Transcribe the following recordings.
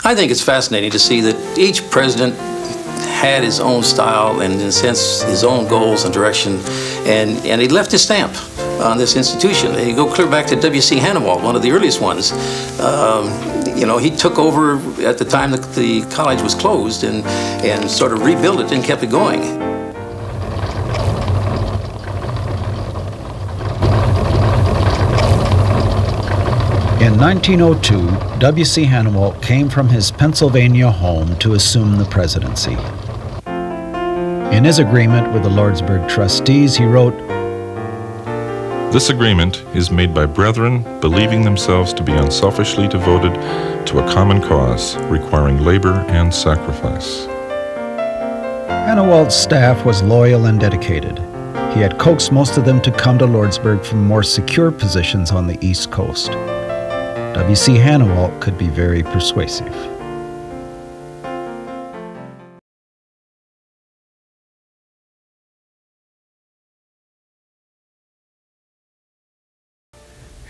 I think it's fascinating to see that each president had his own style and, in a sense, his own goals and direction, and he left his stamp on this institution. You go clear back to W.C. Hanawalt, one of the earliest ones. You know, he took over at the time that the college was closed and sort of rebuilt it and kept it going. In 1902, W.C. Hanawalt came from his Pennsylvania home to assume the presidency. In his agreement with the Lordsburg trustees, he wrote, "This agreement is made by brethren believing themselves to be unselfishly devoted to a common cause requiring labor and sacrifice." Hanawalt's staff was loyal and dedicated. He had coaxed most of them to come to Lordsburg from more secure positions on the East Coast. W.C. Hanawalt could be very persuasive.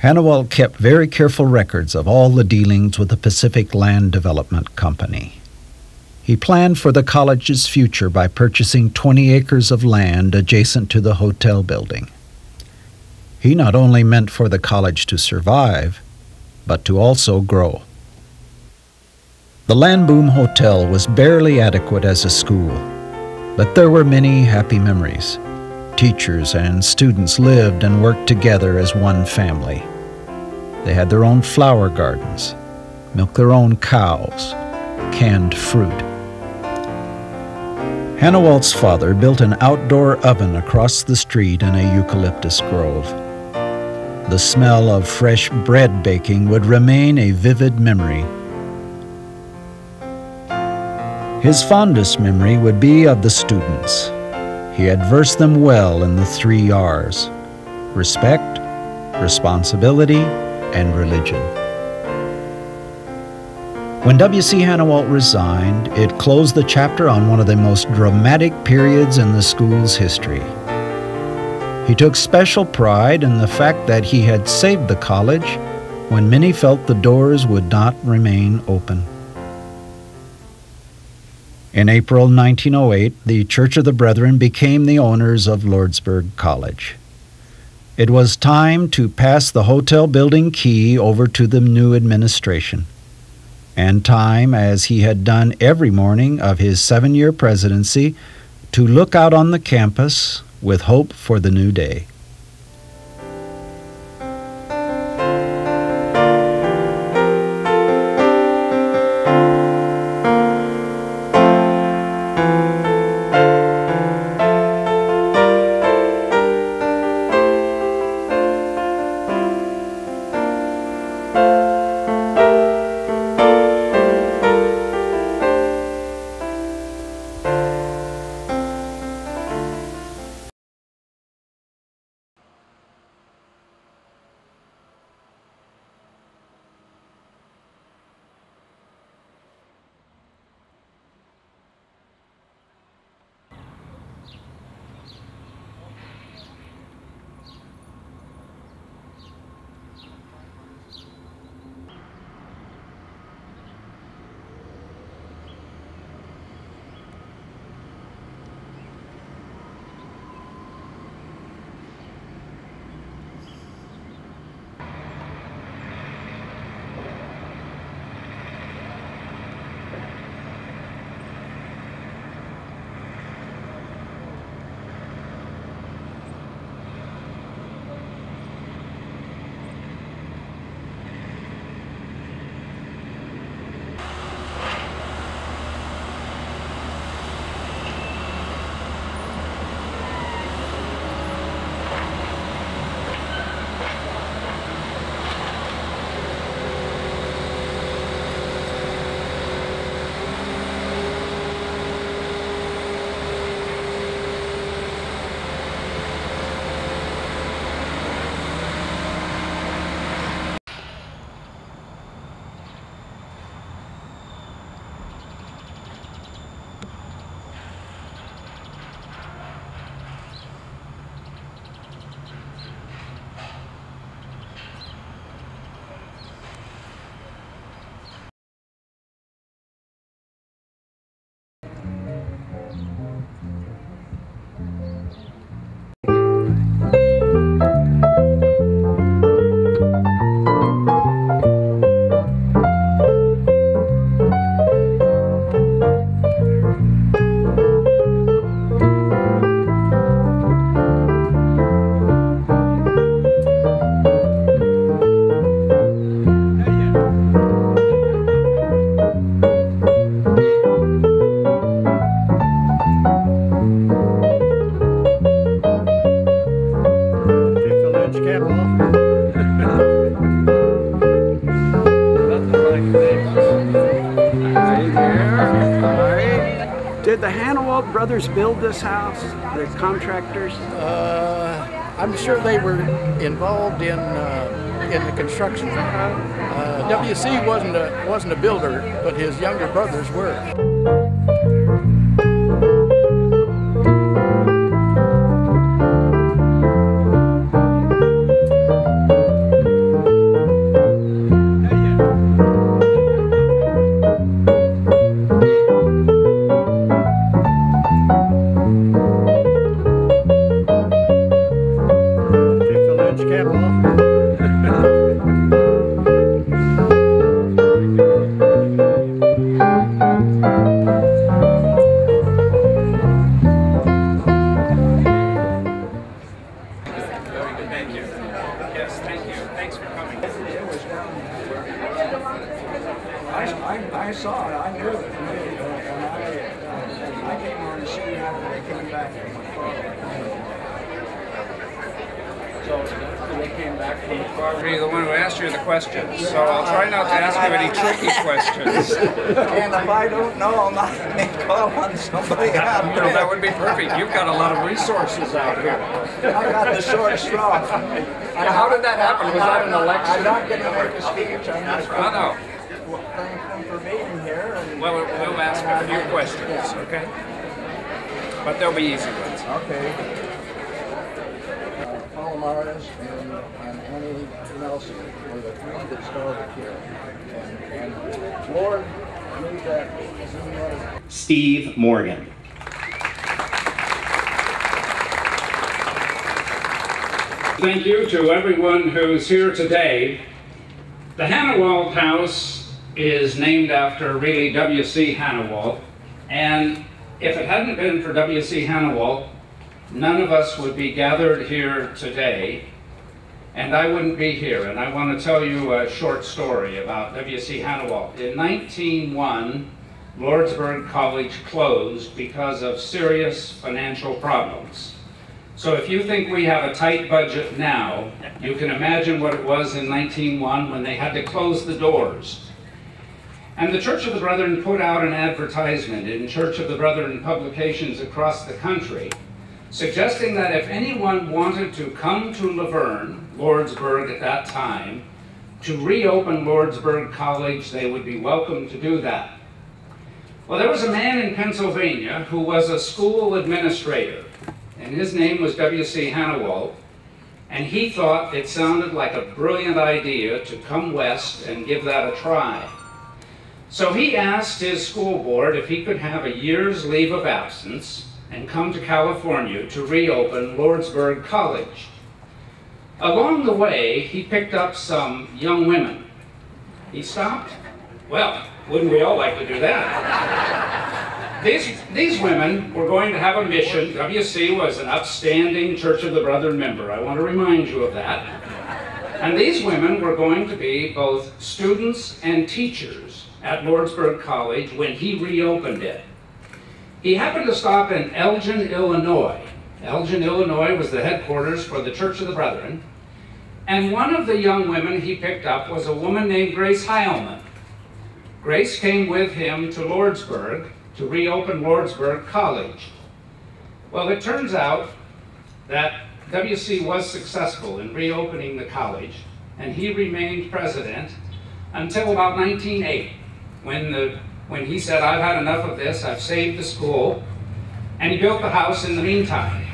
Hanawalt kept very careful records of all the dealings with the Pacific Land Development Company. He planned for the college's future by purchasing 20 acres of land adjacent to the hotel building. He not only meant for the college to survive, but to also grow. The Landboom Hotel was barely adequate as a school, but there were many happy memories. Teachers and students lived and worked together as one family. They had their own flower gardens, milked their own cows, canned fruit. Hanawalt's father built an outdoor oven across the street in a eucalyptus grove. The smell of fresh bread baking would remain a vivid memory. His fondest memory would be of the students. He had versed them well in the 3 R's: respect, responsibility, and religion. When W.C. Hanawalt resigned, it closed the chapter on one of the most dramatic periods in the school's history. He took special pride in the fact that he had saved the college when many felt the doors would not remain open. In April 1908, the Church of the Brethren became the owners of Lordsburg College. It was time to pass the hotel building key over to the new administration, and time, as he had done every morning of his 7-year presidency, to look out on the campus with hope for the new day. brothers build this house, the contractors? I'm sure they were involved in the construction. WC wasn't a builder, but his younger brothers were. I saw it. I knew it. And I came on to see after they came back from the farm. So they came back from the farm. You're the one who asked you the questions, so I'll try not to ask you any tricky questions. And if I don't know, I'm not going to call on somebody out there. No, that would be perfect. You've got a lot of resources out here. I got the short straw. How did that happen? Was that an election? I'm not going to make a speech. I'm just going no. to thank them for being here. And, Well, we'll ask a few questions, okay? But they'll be easy ones. Okay. Paul Morris and Annie Nelson were the three that started here. And Lord made that. Steve Morgan. Thank you to everyone who's here today. The Hanawalt House is named after really W.C. Hanawalt, and if it hadn't been for W.C. Hanawalt, none of us would be gathered here today, and I wouldn't be here. And I want to tell you a short story about W.C. Hanawalt. In 1901, Lordsburg College closed because of serious financial problems. So if you think we have a tight budget now, you can imagine what it was in 1901 when they had to close the doors. And the Church of the Brethren put out an advertisement in Church of the Brethren publications across the country, suggesting that if anyone wanted to come to Laverne, Lordsburg at that time, to reopen Lordsburg College, they would be welcome to do that. Well, there was a man in Pennsylvania who was a school administrator, and his name was W.C. Hanawalt, and he thought it sounded like a brilliant idea to come west and give that a try. So he asked his school board if he could have a year's leave of absence and come to California to reopen Lordsburg College. Along the way, he picked up some young women. He stopped? Well, wouldn't we all like to do that? These women were going to have a mission. WC was an upstanding Church of the Brethren member. I want to remind you of that. And these women were going to be both students and teachers at Lordsburg College when he reopened it. He happened to stop in Elgin, Illinois. Elgin, Illinois was the headquarters for the Church of the Brethren. And one of the young women he picked up was a woman named Grace Heilman. Grace came with him to Lordsburg to reopen Lordsburg College. Well, it turns out that WC was successful in reopening the college, and he remained president until about 1908, when he said, I've had enough of this, I've saved the school, and he built the house in the meantime.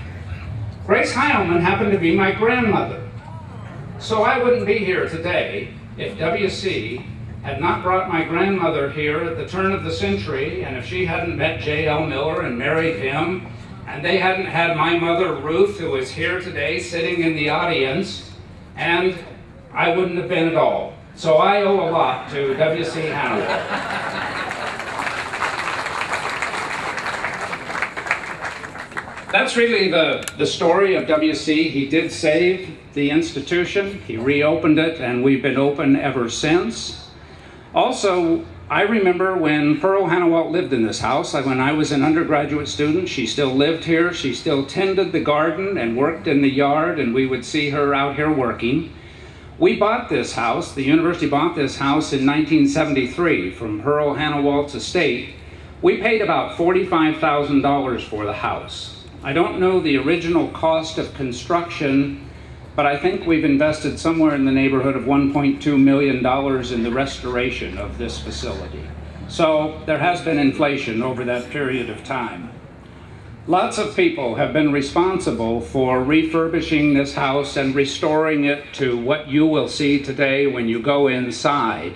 Grace Heilman happened to be my grandmother, so I wouldn't be here today if WC had not brought my grandmother here at the turn of the century, and if she hadn't met J.L. Miller and married him, and they hadn't had my mother Ruth, who is here today sitting in the audience, and I wouldn't have been at all. So I owe a lot to W.C. Hanawalt. That's really the story of WC. He did save the institution, he reopened it, and we've been open ever since. Also, I remember when Pearl Hanawalt lived in this house. When I was an undergraduate student, she still lived here. She still tended the garden and worked in the yard, and we would see her out here working. We bought this house, the university bought this house in 1973 from Pearl Hanawalt's estate We paid about $45,000 for the house. I don't know the original cost of construction, but I think we've invested somewhere in the neighborhood of $1.2 million in the restoration of this facility. So there has been inflation over that period of time. Lots of people have been responsible for refurbishing this house and restoring it to what you will see today when you go inside.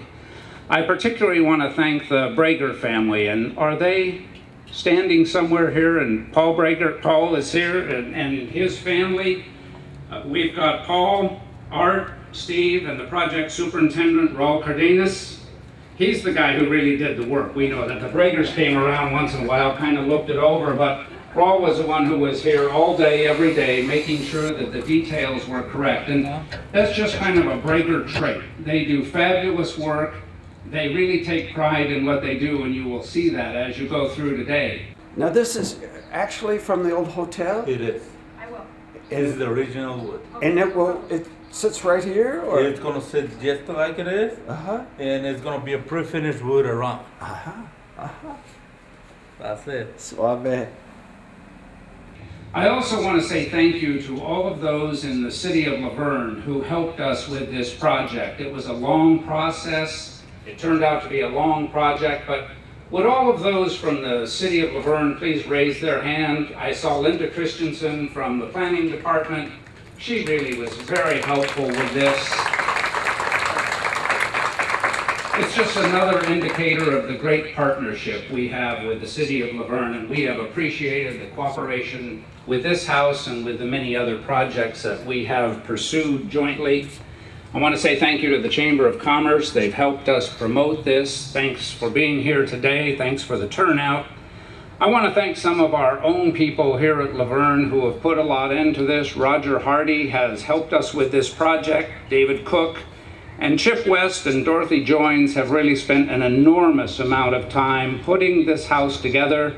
I particularly want to thank the Brager family, and are they standing somewhere here? And Paul Brager, Paul is here, and his family. We've got Paul, Art, Steve, and the project superintendent, Raul Cardenas. He's the guy who really did the work. We know that the Bragers came around once in a while, kind of looked it over, but Raul was the one who was here all day, every day, making sure that the details were correct. And that's just kind of a Brager trait. They do fabulous work. They really take pride in what they do, and you will see that as you go through today. Now this is actually from the old hotel? It is. It is the original wood. And it sits right here? Or? It's going to sit just like it is, and it's going to be a pre-finished wood around. That's it. Suave. I also want to say thank you to all of those in the city of Laverne who helped us with this project. It was a long process. It turned out to be a long project, but would all of those from the city of Laverne please raise their hand? I saw Linda Christensen from the planning department. She really was very helpful with this. It's just another indicator of the great partnership we have with the city of Laverne, and we have appreciated the cooperation with this house and with the many other projects that we have pursued jointly. I want to say thank you to the Chamber of Commerce. They've helped us promote this. Thanks for being here today. Thanks for the turnout. I want to thank some of our own people here at Laverne who have put a lot into this. Roger Hardy has helped us with this project. David Cook and Chip West and Dorothy Joines have really spent an enormous amount of time putting this house together.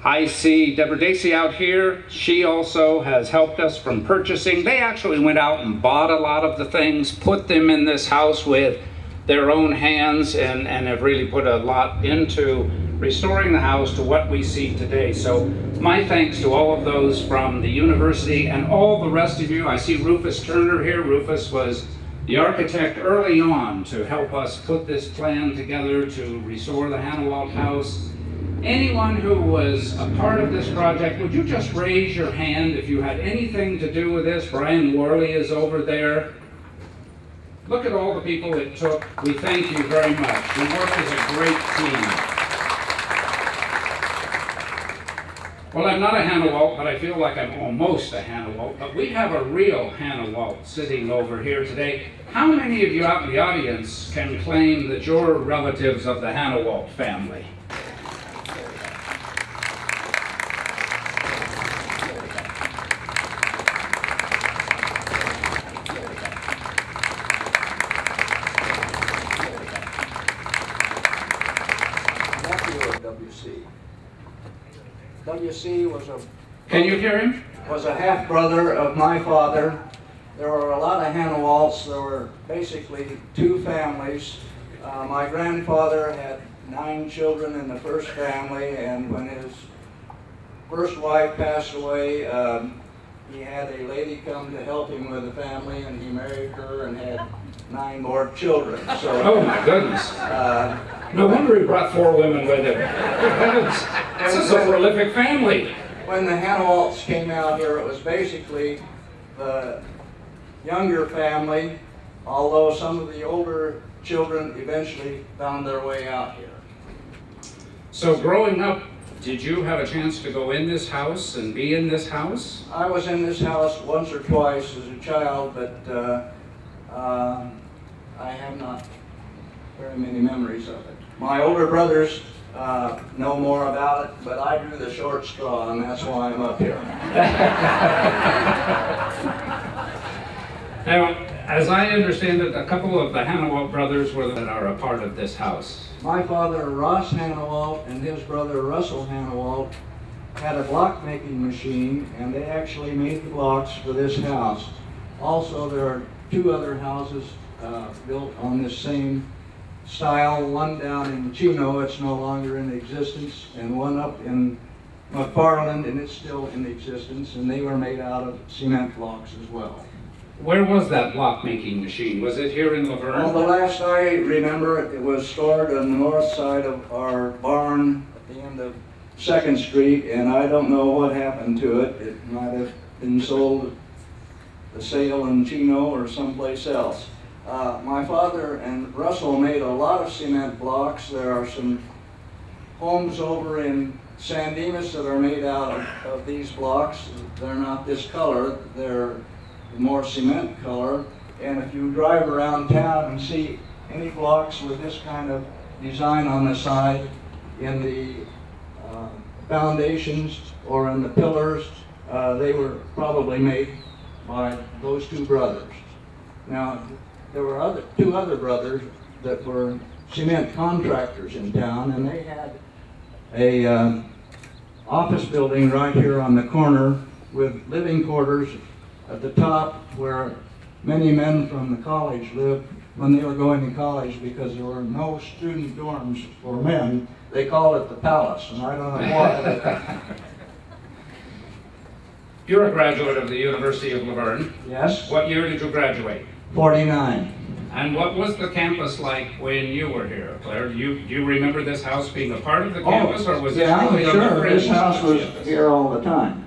I see Deborah Dacey out here. She also has helped us from purchasing. They actually went out and bought a lot of the things, put them in this house with their own hands, and have really put a lot into restoring the house to what we see today. So my thanks to all of those from the university and all the rest of you. I see Rufus Turner here. Rufus was the architect early on to help us put this plan together to restore the Hanawalt House. Anyone who was a part of this project, would you just raise your hand if you had anything to do with this? Brian Worley is over there. Look at all the people it took. We thank you very much. You worked as a great team. Well, I'm not a Hanawalt, but I feel like I'm almost a Hanawalt. But we have a real Hanawalt sitting over here today. How many of you out in the audience can claim that you're relatives of the Hanawalt family? W.C. was a... Can you hear him? Was a half-brother of my father. There were a lot of Hanawalts. There were basically two families. My grandfather had 9 children in the first family, and when his first wife passed away, he had a lady come to help him with the family, and he married her and had 9 more children. So, oh my goodness. No wonder he brought 4 women with him. This is a prolific family. When the Hanawalts came out here, it was basically the younger family, although some of the older children eventually found their way out here. So growing up, did you have a chance to go in this house and be in this house? I was in this house once or twice as a child, but I have not very many memories of it. My older brothers know more about it, but I drew the short straw, and that's why I'm up here. Now, as I understand it, a couple of the Hanawalt brothers that are a part of this house. My father, Ross Hanawalt, and his brother, Russell Hanawalt, had a block making machine, and they actually made the blocks for this house. Also, there are 2 other houses built on this same style, one down in Chino, it's no longer in existence, and one up in McFarland, and it's still in existence, and they were made out of cement blocks as well. Where was that block making machine? Was it here in Laverne? Well, the last I remember, it was stored on the north side of our barn at the end of 2nd Street, and I don't know what happened to it. It might have been sold at the sale in Chino or someplace else. My father and Russell made a lot of cement blocks. There are some homes over in San Dimas that are made out of these blocks. They're not this color, they're more cement color. And if you drive around town and see any blocks with this kind of design on the side in the foundations or in the pillars, they were probably made by those two brothers. Now, there were two other brothers that were cement contractors in town, and they had a office building right here on the corner with living quarters at the top where many men from the college lived when they were going to college, because there were no student dorms for men. They called it the Palace, and I don't know why. You're a graduate of the University of Laverne. Yes. What year did you graduate? 49. And what was the campus like when you were here, Claire? Do you remember this house being a part of the campus, or was it really on the sure. fringe? This house was here all the time.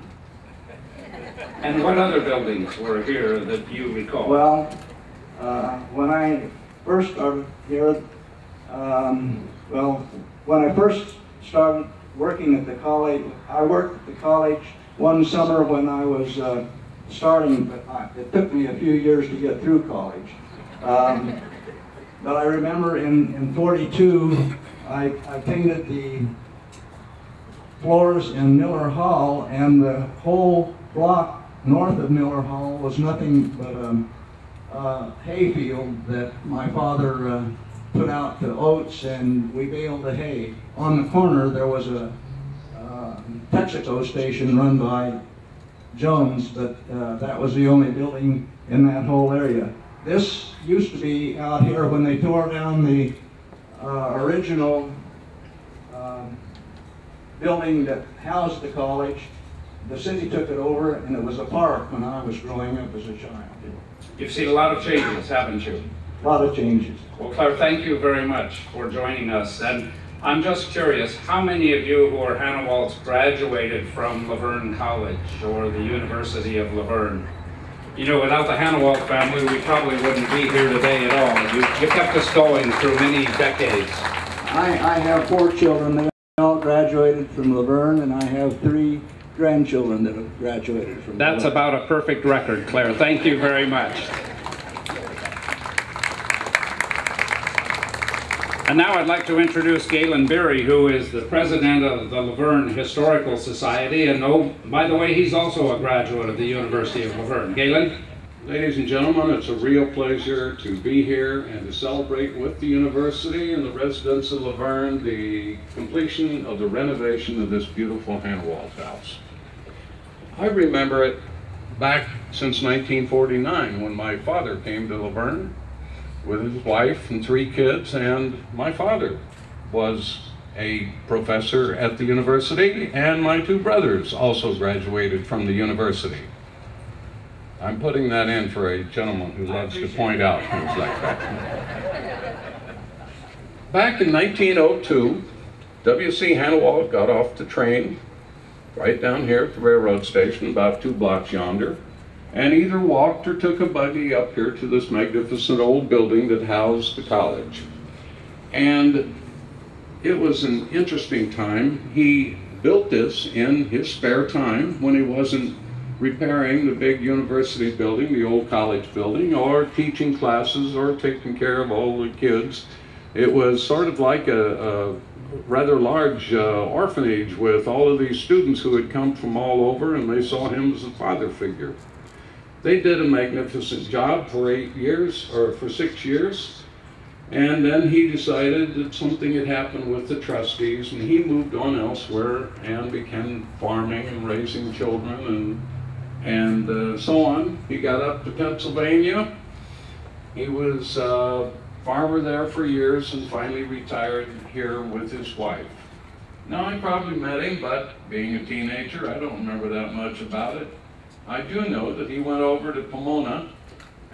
And what other buildings were here that you recall? Well, when I first started here, when I first started working at the college, I worked at the college one summer when I was starting, but it took me a few years to get through college. But I remember in 42, I painted the floors in Miller Hall, and the whole block north of Miller Hall was nothing but a hayfield that my father put out to oats, and we baled the hay. On the corner there was a Texaco station run by Jones, but that was the only building in that whole area. This used to be out here when they tore down the original building that housed the college. The city took it over, and it was a park when I was growing up as a child. You've seen a lot of changes, haven't you? A lot of changes. Well, Claire, thank you very much for joining us. And I'm just curious, how many of you who are Hanawalts graduated from Laverne College or the University of Laverne? You know, without the Hanawalt family, we probably wouldn't be here today at all. You kept us going through many decades. I have 4 children. They all graduated from Laverne, and I have 3 grandchildren that have graduated from That's Laverne. about a perfect record, Claire. Thank you very much. And now I'd like to introduce Galen Beery, who is the president of the Laverne Historical Society. And oh, by the way, he's also a graduate of the University of Laverne. Galen? Ladies and gentlemen, it's a real pleasure to be here and to celebrate with the university and the residents of Laverne the completion of the renovation of this beautiful Hanawalt House. I remember it back since 1949 when my father came to Laverne with his wife and 3 kids, and my father was a professor at the university, and my 2 brothers also graduated from the university. I'm putting that in for a gentleman who loves to point out things like that. Back in 1902, W.C. Hanawalt got off the train right down here at the railroad station, about 2 blocks yonder, and either walked or took a buggy up here to this magnificent old building that housed the college. And it was an interesting time. He built this in his spare time when he wasn't repairing the big university building, the old college building, or teaching classes or taking care of all the kids. It was sort of like a rather large orphanage with all of these students who had come from all over, and they saw him as a father figure. They did a magnificent job for 8 years, or for 6 years, and then he decided that something had happened with the trustees, and he moved on elsewhere and began farming and raising children and so on. He got up to Pennsylvania. He was farmer there for years and finally retired here with his wife. Now, I probably met him, but being a teenager, I don't remember that much about it. I do know that he went over to Pomona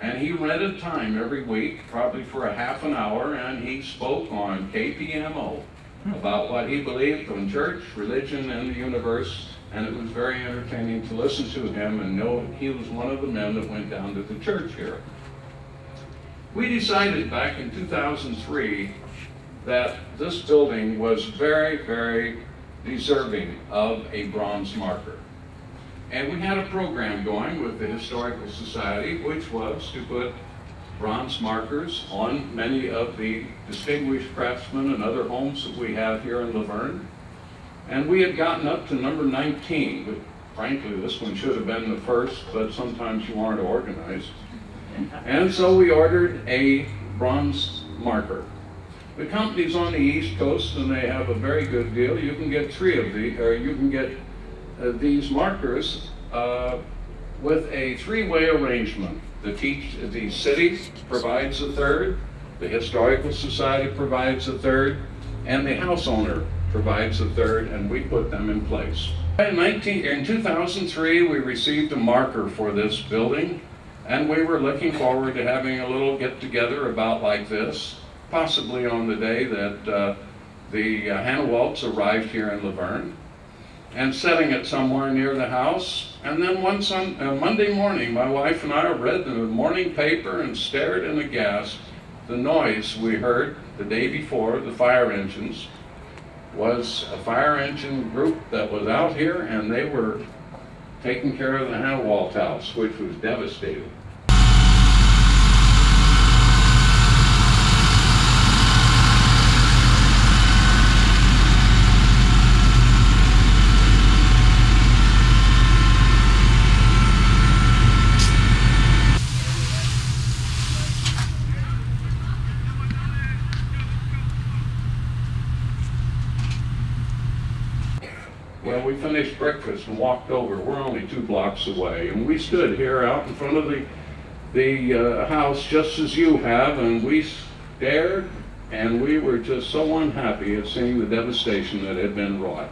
and he rented time every week, probably for a half an hour, and he spoke on KPMO about what he believed on church, religion, and the universe, and it was very entertaining to listen to him and know he was one of the men that went down to the church here. We decided back in 2003 that this building was very, very deserving of a bronze marker. And we had a program going with the Historical Society, which was to put bronze markers on many of the distinguished craftsmen and other homes that we have here in Laverne. And we had gotten up to number 19, but frankly, this one should have been the first, but sometimes you aren't organized. And so we ordered a bronze marker. The company's on the East Coast, and they have a very good deal. You can get these markers with a three-way arrangement. The city provides a third, the Historical Society provides a third, and the house owner provides a third, and we put them in place. In 2003, we received a marker for this building, and we were looking forward to having a little get-together about like this, possibly on the day that the Hanawalts arrived here in Laverne, and setting it somewhere near the house. And then one Monday morning, my wife and I read the morning paper and stared in aghast. The noise we heard the day before, the fire engines, was a fire engine group that was out here, and they were taking care of the Hanawalt House, which was devastated. Well, we finished breakfast and walked over. We're only 2 blocks away, and we stood here out in front of the house just as you have, and we stared, and we were just so unhappy at seeing the devastation that had been wrought.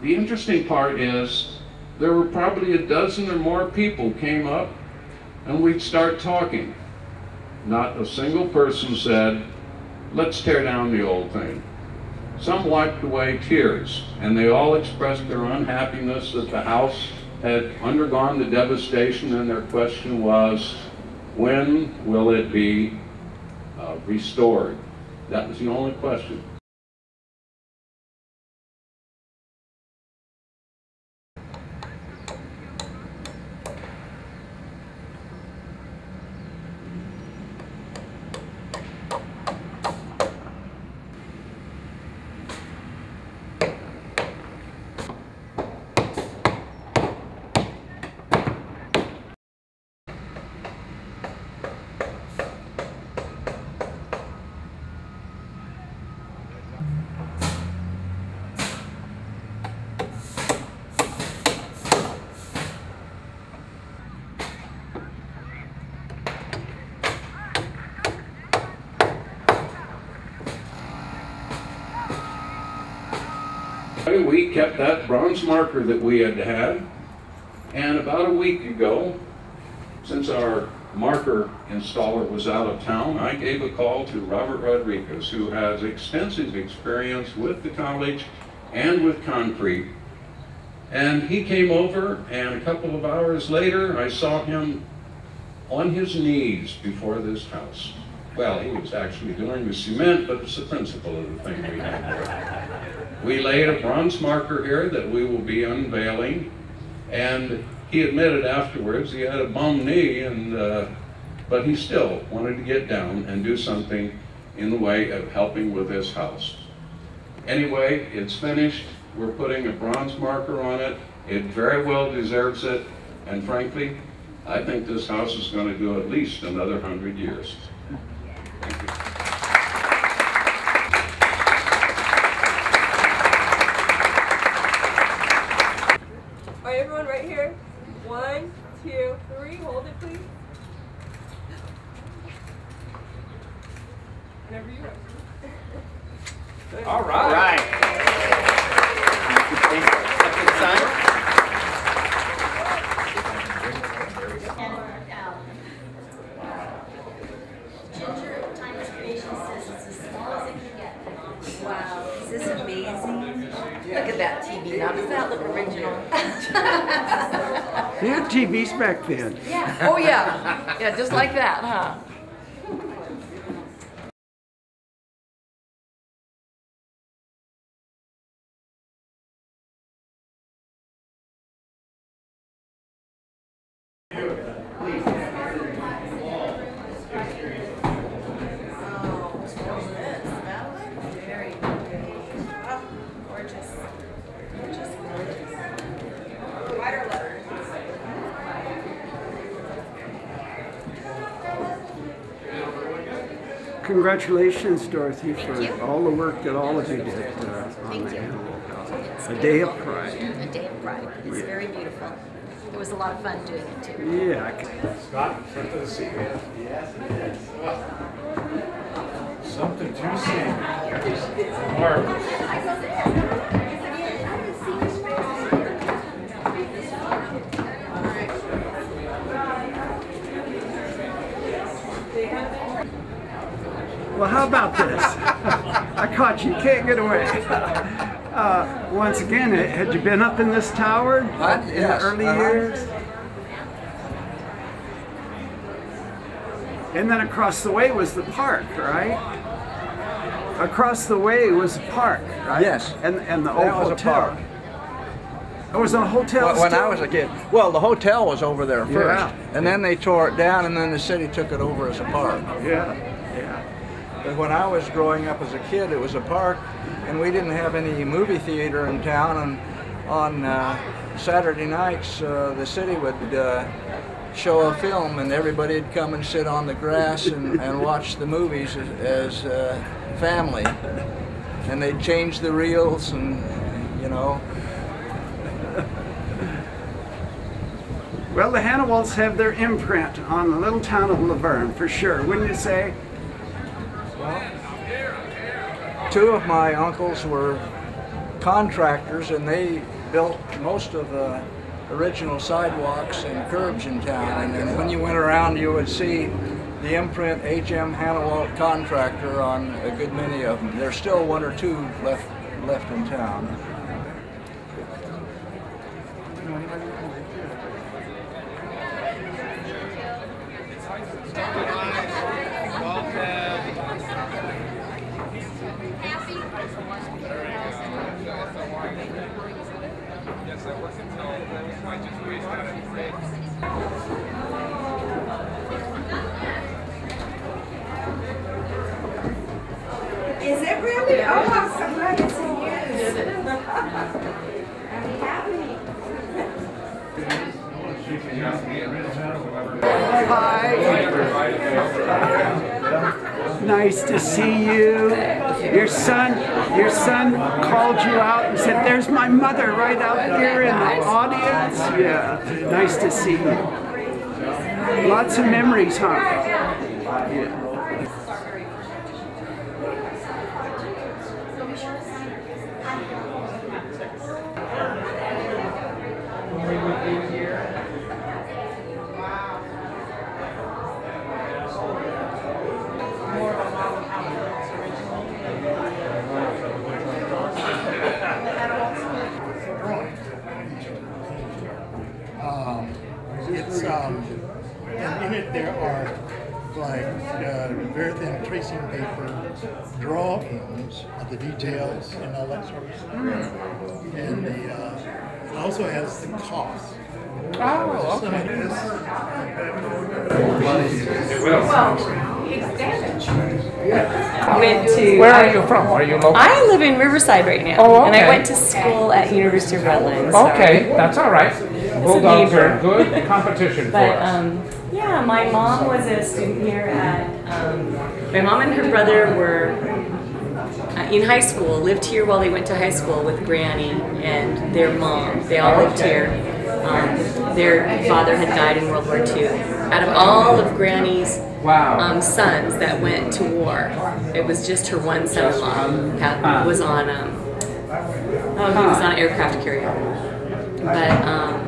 The interesting part is there were probably a dozen or more people came up, and we'd start talking. Not a single person said, "Let's tear down the old thing." Some wiped away tears, and they all expressed their unhappiness that the house had undergone the devastation, and their question was, when will it be restored? That was the only question. We kept that bronze marker that we had had, and about a week ago, since our marker installer was out of town, I gave a call to Robert Rodriguez, who has extensive experience with the college and with concrete. And he came over, and a couple of hours later, I saw him on his knees before this house. Well, he was actually doing the cement, but it's the principle of the thing we had. We laid a bronze marker here that we will be unveiling, and he admitted afterwards he had a bum knee, but he still wanted to get down and do something in the way of helping with this house. Anyway, it's finished. We're putting a bronze marker on it. It very well deserves it, and frankly, I think this house is going to do at least another 100 years. Thank you. All right, everyone right here. 1, 2, 3. Hold it, please. Whenever you're ready. All right. Wow, is this amazing? Look at that TV. Now, does that look original? They had TVs back then. Yeah. Oh, yeah. Yeah, just like that, huh? Congratulations, Dorothy, for all the work that all of you did on the Hanawalt House. A day of pride. A day of pride. It's very beautiful. It was a lot of fun doing it too. Yeah. Scott, something to see. Yes. Something to see. Marvelous. Well, how about this? I caught you. You can't get away. Once again, had you been up in this tower in the early years? And then across the way was the park, right? Across the way was the park, right? Yes. And the old hotel. Was a park. It was a hotel when I was a kid. Well, the hotel was over there first, Yeah. and then they tore it down, and then the city took it over as a park. Yeah, yeah. But when I was growing up as a kid, it was a park, and we didn't have any movie theater in town, and on Saturday nights, the city would show a film, and everybody would come and sit on the grass and watch the movies as family. And they'd change the reels, and, you know. Well, the Hanawalts have their imprint on the little town of Laverne, for sure, wouldn't you say? Well, two of my uncles were contractors, and they built most of the original sidewalks and curbs in town. And when you went around, you would see the imprint H.M. Hanawalt Contractor on a good many of them. There's still one or two left in town. Is it really? Oh, I'm so glad it's in Hi. Nice to see you. Your son called you out and said, "There's my mother right out here in the audience." Yeah, nice to see you. Lots of memories, huh? Yeah. And in it there are like very thin tracing paper drawings of the details and all that sort of stuff. And it also has the cost. Oh, okay. Where are you from? Are you local? I live in Riverside right now. Oh, okay. And I went to school at University of Redlands. Okay, that's all right. Bulldogs are good competition for But us. yeah, my mom was a student here at, my mom and her brother were in high school, lived here while they went to high school with Granny and their mom. They all lived here. Their father had died in World War II. Out of all of Granny's sons that went to war, it was just her one son-in-law was on, he was on an aircraft carrier. But,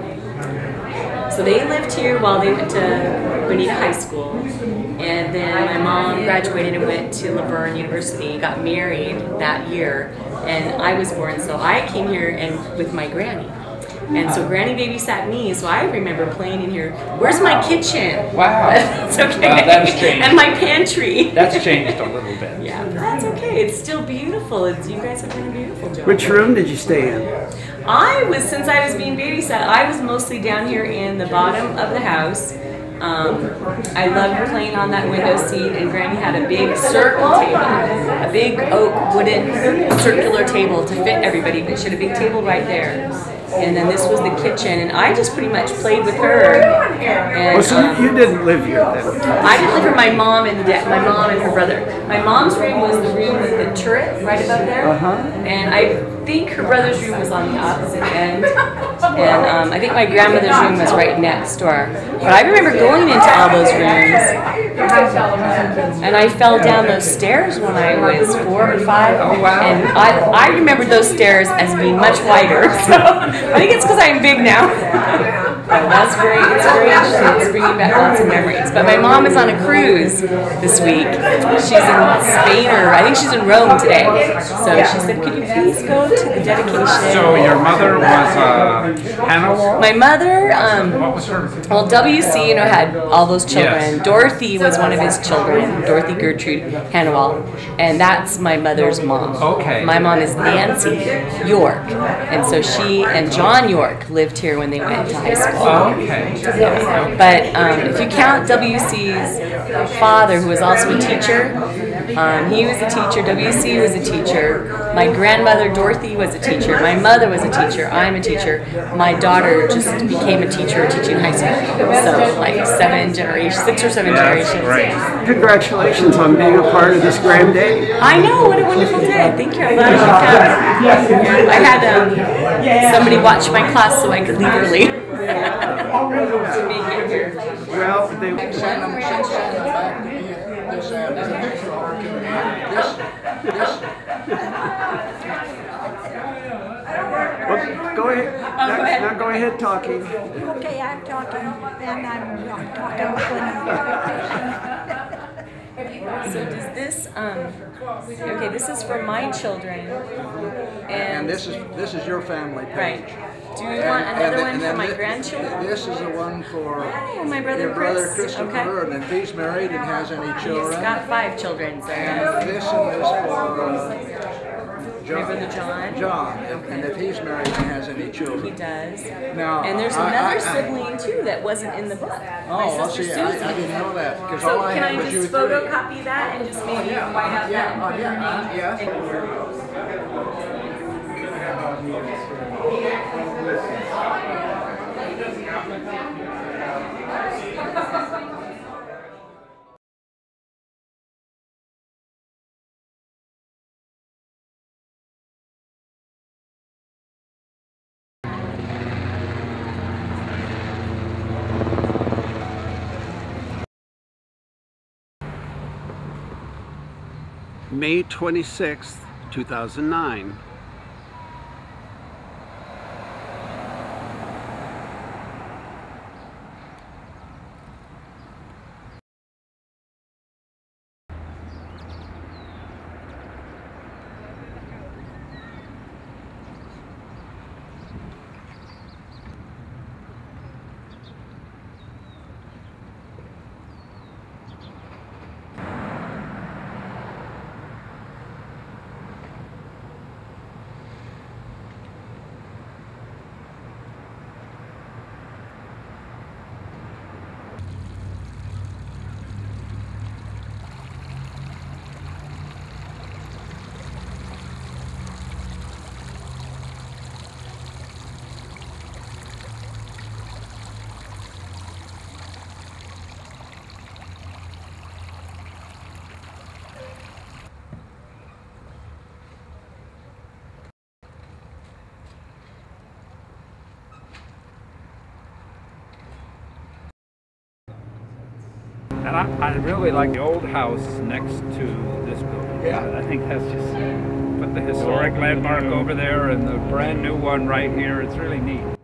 so they lived here while they went to Bonita High School. And then my mom graduated and went to Verne University, got married that year, and I was born, so I came here and with my granny. And so Granny babysat me, so I remember playing in here. Where's my kitchen? Wow. That's okay. Well, that's changed. And my pantry. That's changed a little bit. Yeah, but that's okay. It's still beautiful. You guys have done a beautiful job. Which room did you stay in? Since I was being babysat, I was mostly down here in the bottom of the house. I loved playing on that window seat, and Granny had a big circle table, a big oak wooden circular table to fit everybody, but she had a big table right there. And then this was the kitchen, and I just pretty much played with her. And, so you didn't live here then? I didn't live here. My mom and her brother. My mom's room was the room with the turret right above there, and I think her brother's room was on the opposite end, and I think my grandmother's room was right next door. But I remember going into all those rooms, and I fell down those stairs when I was 4 or 5. Oh, wow. And I remember those stairs as being much wider. So I think it's because I'm big now. That's great. It's very interesting. It's bringing back lots of memories. But my mom is on a cruise this week. She's in Spain, or I think she's in Rome today. So she said, "Could you please go to the dedication?" So your mother was Hanawalt? My mother, what was her? well, WC, had all those children. Yes. Dorothy was one of his children, Dorothy Gertrude Hanawalt, and that's my mother's mom. Okay. My mom is Nancy York, and so she and John York lived here when they went to high school. Okay. But if you count WC's father, who was also a teacher, he was a teacher, WC was a teacher, my grandmother Dorothy was a teacher, my mother was a teacher, I'm a teacher, my daughter just became a teacher teaching high school. So like 6 or 7 generations. Right. Congratulations on being a part of this grand day. I know, what a wonderful day. Thank you, I'm glad you came. I had somebody watch my class so I could leave early. Well, they... Well, go ahead. Now go ahead talking. Okay, I'm talking, and I'm not talking. So does this, okay, this is for my children. And this is your family page. Right. Do you want another one for my grandchildren? This is the one for my brother your brother Chris. Christopher, Okay. and if he's married and has any children. He's got 5 children. So and this one is for my brother John. John, and if he's married and has any children. He does. Now, and there's another sibling too that wasn't in the book. My sister Susie. I didn't know that. So all can I I just photocopy that and just maybe white out that and put your name? May 26th, 2009. And I really like the old house next to this building. Yeah. I think that's just put the historic landmark over there and the brand new one right here. It's really neat.